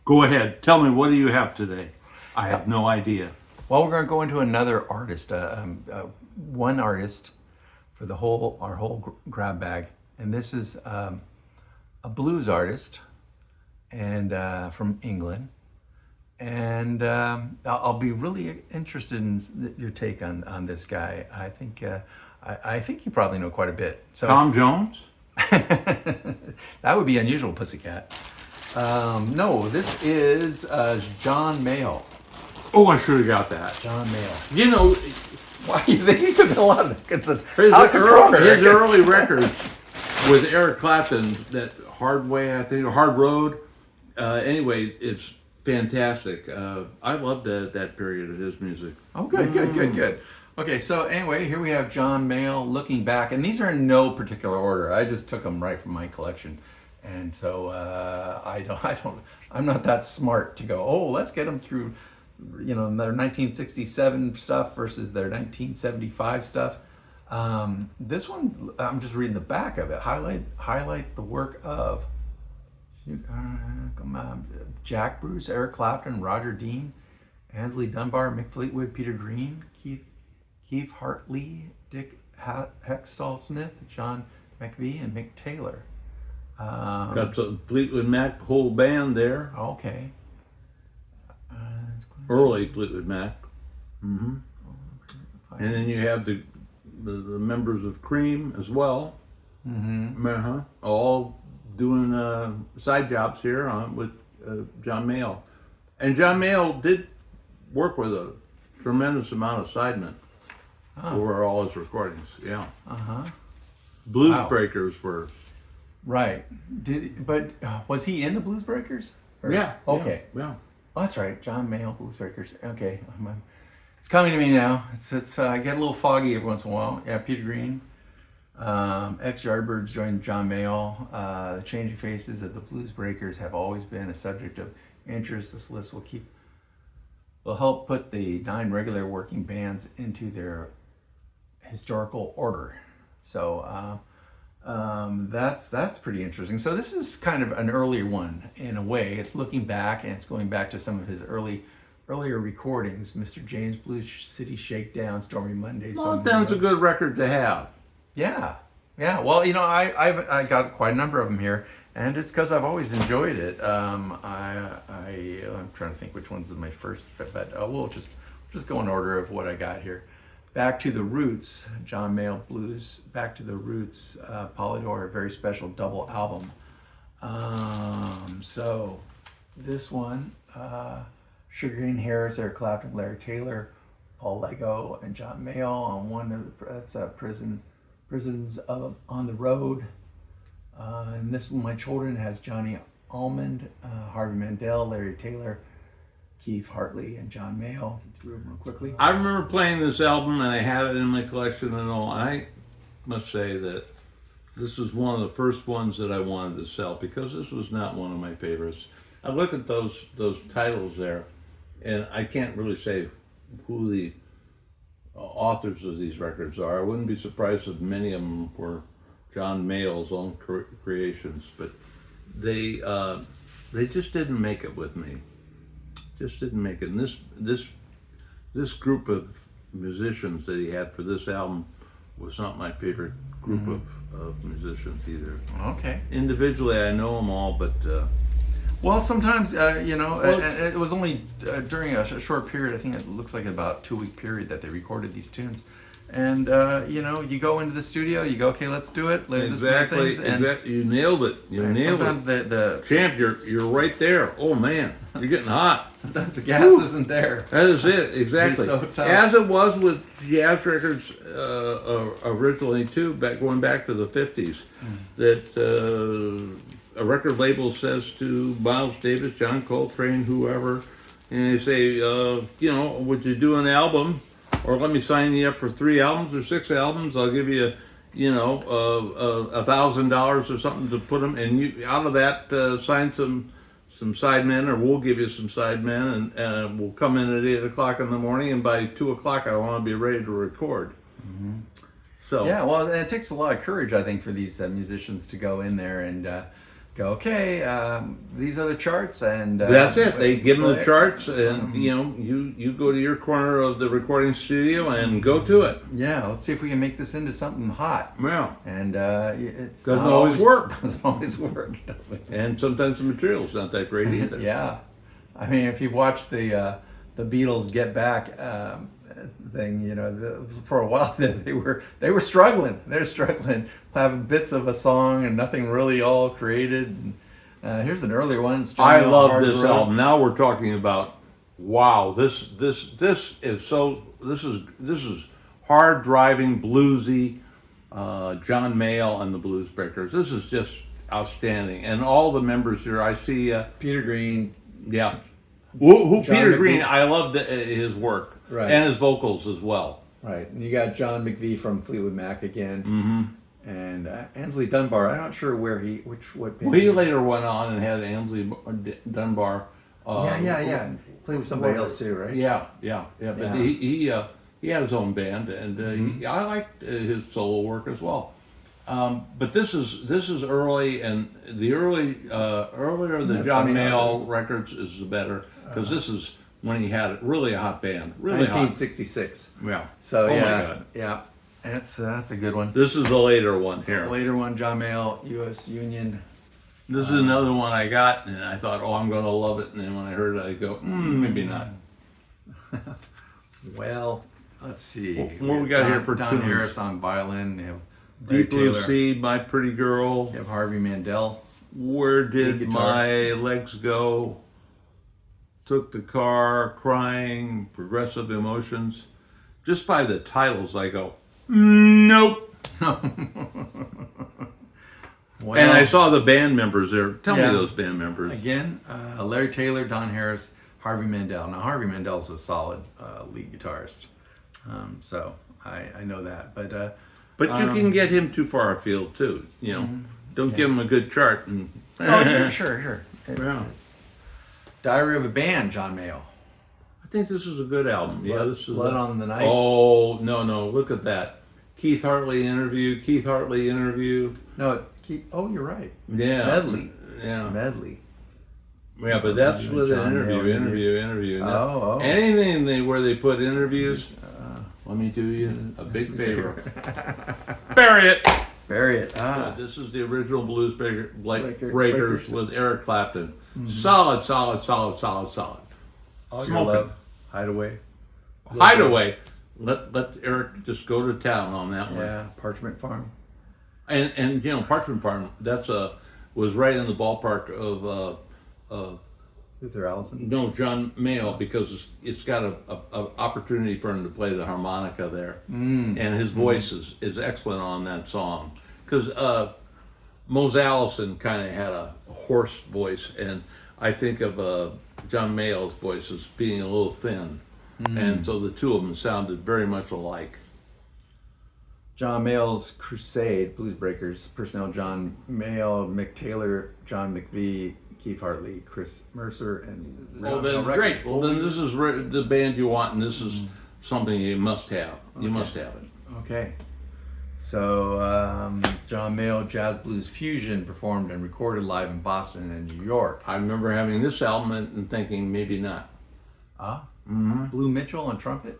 Go ahead. Tell me, what do you have today? I have no idea. Well, we're going to go into another artist, one artist for our whole grab bag, and this is a blues artist, and from England, and I'll be really interested in your take on this guy. I think you probably know quite a bit. So Tom Jones? that would be unusual, Pussycat. No, this is John Mayall. Oh, I should have got that. John Mayall. You know, Why you think he took a lot of it's a his, Alex early, Croner. his early records with Eric Clapton, that Hard Way, I think, or Hard Road. Anyway, it's fantastic. I loved that period of his music. Oh, good. Okay, so anyway, here we have John Mayall looking back, and these are in no particular order. I just took them right from my collection, and so I'm not that smart to go. Oh, let's get them through, their 1967 stuff versus their 1975 stuff. This one's, I'm just reading the back of it. Highlight the work of Jack Bruce, Eric Clapton, Roger Dean, Ansley Dunbar, Mick Fleetwood, Peter Green, Keith Hartley, Dick Hextall Smith, John McVie, and Mick Taylor. Got the Fleetwood Mac whole band there. Okay. Early Fleetwood Mac. Mm-hmm. And then you have the members of Cream as well. Mm-hmm. Uh-huh. All doing side jobs here with John Mayall. And John Mayall did work with a tremendous amount of sidemen over all his recordings. Yeah. Uh-huh. Blues Wow. Breakers were. Right. But was he in the Blues Breakers? Yeah. Okay. Yeah. Oh, that's right. John Mayall, Blues Breakers. Okay. It's coming to me now. It's I get a little foggy every once in a while. Yeah, Peter Green. Ex-Yardbirds joined John Mayall. The changing faces of the Blues Breakers have always been a subject of interest. This list will help put the 9 regular working bands into their historical order. So that's pretty interesting. So this is kind of an earlier one in a way. It's looking back, and it's going back to some of his earlier recordings. Mr. James Blues City Shakedown, Stormy Monday. Well, that's a good record to have. Yeah. Well, I got quite a number of them here, and it's because I've always enjoyed it. I'm trying to think which one's my first, but we'll just go in order of what I got here. Back to the Roots, John Mayall Blues. Back to the Roots, Polydor, a very special double album. So this one, Sugar Green Harris, Eric Clapton, Larry Taylor, Paul Lego, and John Mayall on one of that's Prisons on the Road. And this one, My Children, has Johnny Almond, Harvey Mandel, Larry Taylor, Keith Hartley, and John Mayall. Through them real quickly. I remember playing this album, and I had it in my collection and all. I must say that this was one of the first ones that I wanted to sell, because this was not one of my favorites. I look at those titles there, and I can't really say who the authors of these records are. I wouldn't be surprised if many of them were John Mayall's own creations, but they just didn't make it with me. Just didn't make it. And this group of musicians that he had for this album was not my favorite group of musicians either. Okay. Individually, I know them all, but Well, sometimes, it was only during a short period. I think it looks like about a 2-week period that they recorded these tunes. And, you go into the studio, you go, okay, let's do it. exactly, you nailed it. You nailed sometimes it. Champ, you're right there. Oh man, you're getting hot. Sometimes the gas isn't there. That is it, exactly. It's so tough. As it was with jazz records originally too, going back to the 50s, that a record label says to Miles Davis, John Coltrane, whoever, and they say, would you do an album? Or let me sign you up for 3 albums or 6 albums. I'll give you, $1,000 or something to put them. And you, out of that, sign some sidemen, or we'll give you some sidemen, and we'll come in at 8:00 in the morning. And by 2:00, I want to be ready to record. So yeah, well, it takes a lot of courage, I think, for these musicians to go in there and go, okay, these are the charts, and That's it. They give them the play it. charts, and you go to your corner of the recording studio and go to it. Yeah, let's see if we can make this into something hot. Yeah, And it's doesn't not always work, Doesn't always work, does it? and sometimes the material's not that great either. Yeah, I mean, if you watch the Beatles Get Back thing, for a while they were struggling. They're struggling, having bits of a song and nothing really all created. And, here's an earlier one. It's John I Mayall, love Hard's this Road. album. Now we're talking about, wow, this is hard driving bluesy, John Mayall and the Blues Breakers. This is just outstanding, and all the members here. I see, Peter Green. yeah, who John Peter McVie. Green. I love his work Right. and his vocals as well. Right, and you got John McVie from Fleetwood Mac again, Mm-hmm. and Ansley Dunbar. I'm not sure what band. Well, he later went on and had Ansley Dunbar. Yeah. Played with somebody else too, right? Yeah. But Yeah. he had his own band, and I liked his solo work as well. But this is early, and the earlier the John Mayall records is the better, because this is when he had really a hot band, really hot. 1966. Yeah. So Oh my yeah, God. yeah, that's a good one. This is the later one here. Later one, John Mayall, U.S. Union. This is another one I got, and I thought, oh, I'm going to love it. And then when I heard it, I go, maybe not. Well, let's see. What we got here for Don tunes? Harris on violin. You have Ray Deep Blue Taylor. Sea, My Pretty Girl. You have Harvey Mandel. Where Lead did guitar. my legs go? Took the car, crying, progressive emotions. Just by the titles, I go, nope. Well, And I saw the band members there. Tell Yeah. me those band members. again, Larry Taylor, Don Harris, Harvey Mandel. Now Harvey Mandel's a solid lead guitarist, so I know that. But But you can get him too far afield too. Don't give him a good chart. And sure. Yeah. It's Diary of a Band, John Mayall. I think this is a good album. Yeah, this is Blood on the Night. Oh no! Look at that. Keith Hartley interview. No, you're right. Yeah. Medley. Yeah. Medley. Yeah, but that's with an John Mayall interview. Oh. Anything where they put interviews, let me do you a big favor. Bury it. Bury it. This is the original Blues Breakers Breakers. with Eric Clapton. Solid. All Your Smoking. Love. Hideaway. Hideaway. Let Eric just go to town on that one. Yeah. Parchment Farm. And Parchment Farm, was right in the ballpark of Luther Allison. John Mayall, because it's got a opportunity for him to play the harmonica there, and his voice is excellent on that song. Because Mose Allison kind of had a hoarse voice, and I think of John Mayall's voice as being a little thin, and so the two of them sounded very much alike. John Mayall's Crusade, Blues Breakers, personnel: John Mayall, Mick Taylor, John McVie, Keith Hartley, Chris Mercer, and Oh, then great. Well, then this is the band you want, and this is something you must have. You must have it. Okay. So, John Mayall Jazz Blues Fusion performed and recorded live in Boston and New York. I remember having this album and thinking maybe not. Blue Mitchell on trumpet,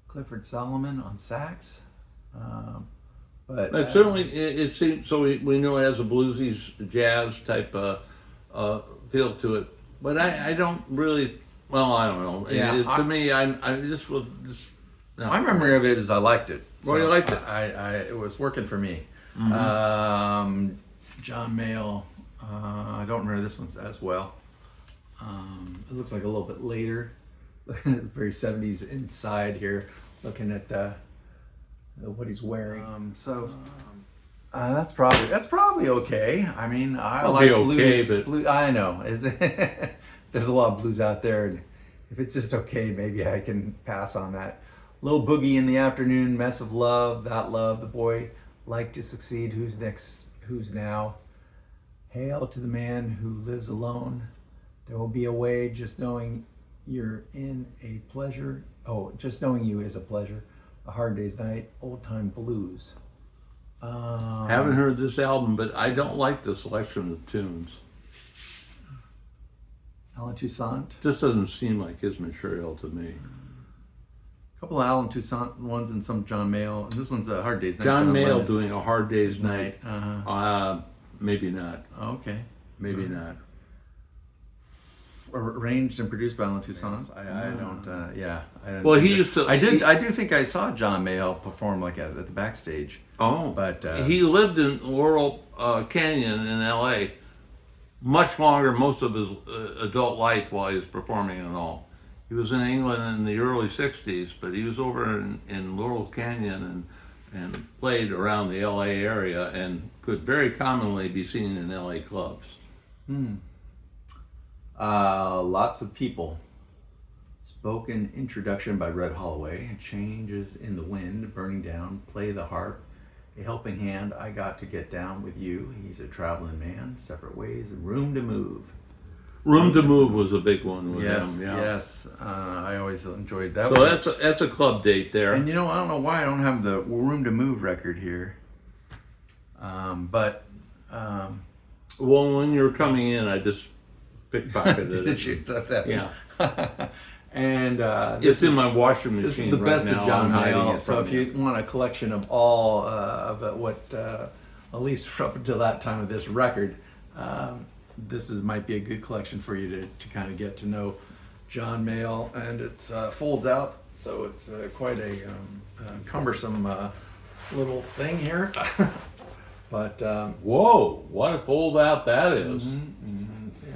Clifford Solomon on sax. But certainly, it seems so. We know it has a bluesy jazz type feel to it, but I don't really. Well, I don't know. Yeah, To me, I just was. No. my memory of it is I liked it. Well, you liked it. It was working for me. John Mayall. I don't remember this one as well. It looks like a little bit later. Very 70s inside here. Looking at what he's wearing. That's probably okay. I mean, I It'll like be okay, blues. but- I know. There's a lot of blues out there, and if it's just okay, maybe I can pass on that. Little Boogie in the Afternoon, Mess of Love, That Love, The Boy Like to Succeed, Who's Next, Who's Now, Hail to the Man Who Lives Alone, There Will Be a Way, Just Knowing You're in a Pleasure. Oh, Just Knowing You is a Pleasure, A Hard Day's Night, Old Time Blues. Haven't heard this album, but I don't like the selection of tunes. Alan Toussaint. Just doesn't seem like his material to me. A couple of Alan Toussaint ones and some John Mayall. And this one's a Hard Day's Night. John Mayall Lennon. doing A Hard Day's Night. Uh-huh. Maybe not. Okay. Maybe not. Arranged and produced by Alan Toussaint. I don't. Yeah. I don't Well, he think used to. I do think I saw John Mayall perform like at the backstage. Oh, But, he lived in Laurel Canyon in L.A. much longer, most of his adult life while he was performing and all. He was in England in the early '60s, but he was over in Laurel Canyon and played around the L.A. area and could very commonly be seen in L.A. clubs. Lots of people. Spoken introduction by Red Holloway. Changes in the wind, burning down, play the harp. A helping hand, I got to get down with you. He's a traveling man, separate ways, room to move. Room to Move was a big one with Yes, him. Yeah. yes. I always enjoyed that. So one. that's a club date there. And you know, I don't know why I don't have the Room to Move record here. Well, when you were coming in, I just pickpocketed it. Did you? Yeah. And It's in my washing machine this is the right best now. of John I'm hiding Mayall. it So from if you want a collection of all of what, at least up until that time of this record, this might be a good collection for you to kind of get to know John Mayall. And it folds out, so it's quite a cumbersome little thing here. But Whoa, what a fold out that is. yeah.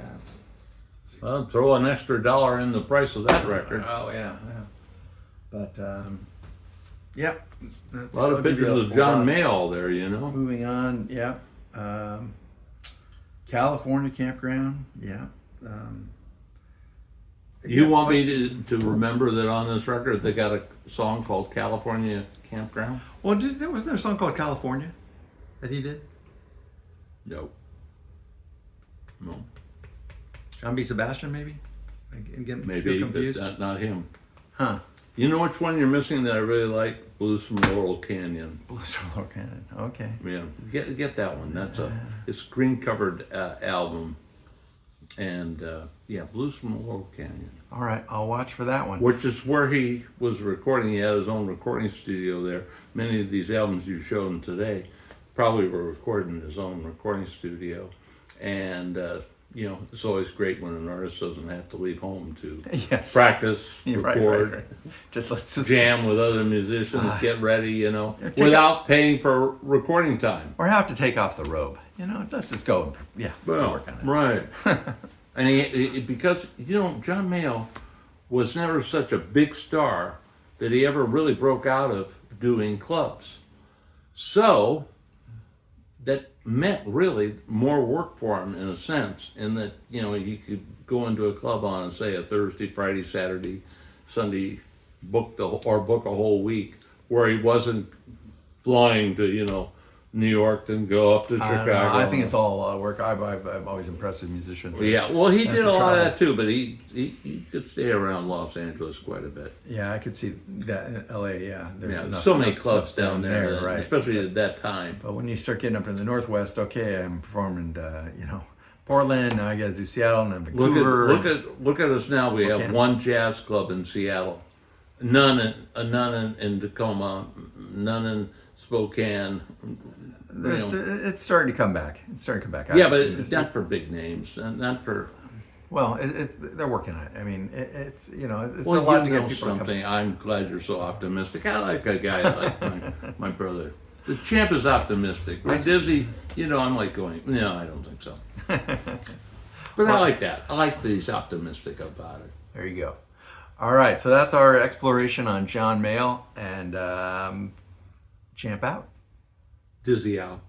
Well, throw an extra $1 in the price of that record. Oh yeah, yeah. But yeah, A lot of pictures of John Mayall there, you know. Moving on, yeah. California Campground, yeah. You want me to remember that on this record they got a song called California Campground? Well, wasn't there a song called California that he did? No. No. John B. Sebastian, maybe? Maybe, You're confused. but not him. Huh. You know which one you're missing that I really like? Blues from Laurel Canyon. Blues from Laurel Canyon. Okay. Yeah, get that one. It's a green covered album, and yeah, Blues from Laurel Canyon, All right, I'll watch for that one. which is where he was recording. He had his own recording studio there. Many of these albums you showed him today probably were recorded in his own recording studio, and you know, it's always great when an artist doesn't have to leave home to Yes. practice, You're record, right. Just let's just jam with other musicians, get ready, you know, Take without paying for recording time. or have to take off the robe. You know, let's just go. Yeah, let's go work on it. Right. And because, you know, John Mayall was never such a big star that he ever really broke out of doing clubs. So that meant really more work for him in a sense, in that, you know, he could go into a club on, say, a Thursday, Friday, Saturday, Sunday, book a whole week, where he wasn't flying to, you know, New York and go up to Chicago. I think it's all a lot of work. I'm always impressed with musicians. Yeah, well, he Have did to a lot of travel. that too, but he could stay around Los Angeles quite a bit. Yeah, I could see that in LA. Yeah, there's Yeah, enough- so many enough clubs stuff down there, that- right? especially at that time. But when you start getting up in the Northwest, okay, I'm performing, you know, Portland. Now I got to do Seattle and then Vancouver. Look at us now. We have Spokane. one jazz club in Seattle, none in Tacoma, none in Spokane. You know. It's starting to come back. It's starting to come back. Yeah, I've but seen this. not for big names, and not for. Well, they're working on it. I mean, it's you know, it's Well, a lot you to know get people to come. something. I'm glad you're so optimistic. I like a guy like my brother. The champ is optimistic. With Dizzy, you know, I'm like going, no, I don't think so. But I like that. I like that he's optimistic about it. There you go. All right, so that's our exploration on John Mayall and Champ out. Dizzy out.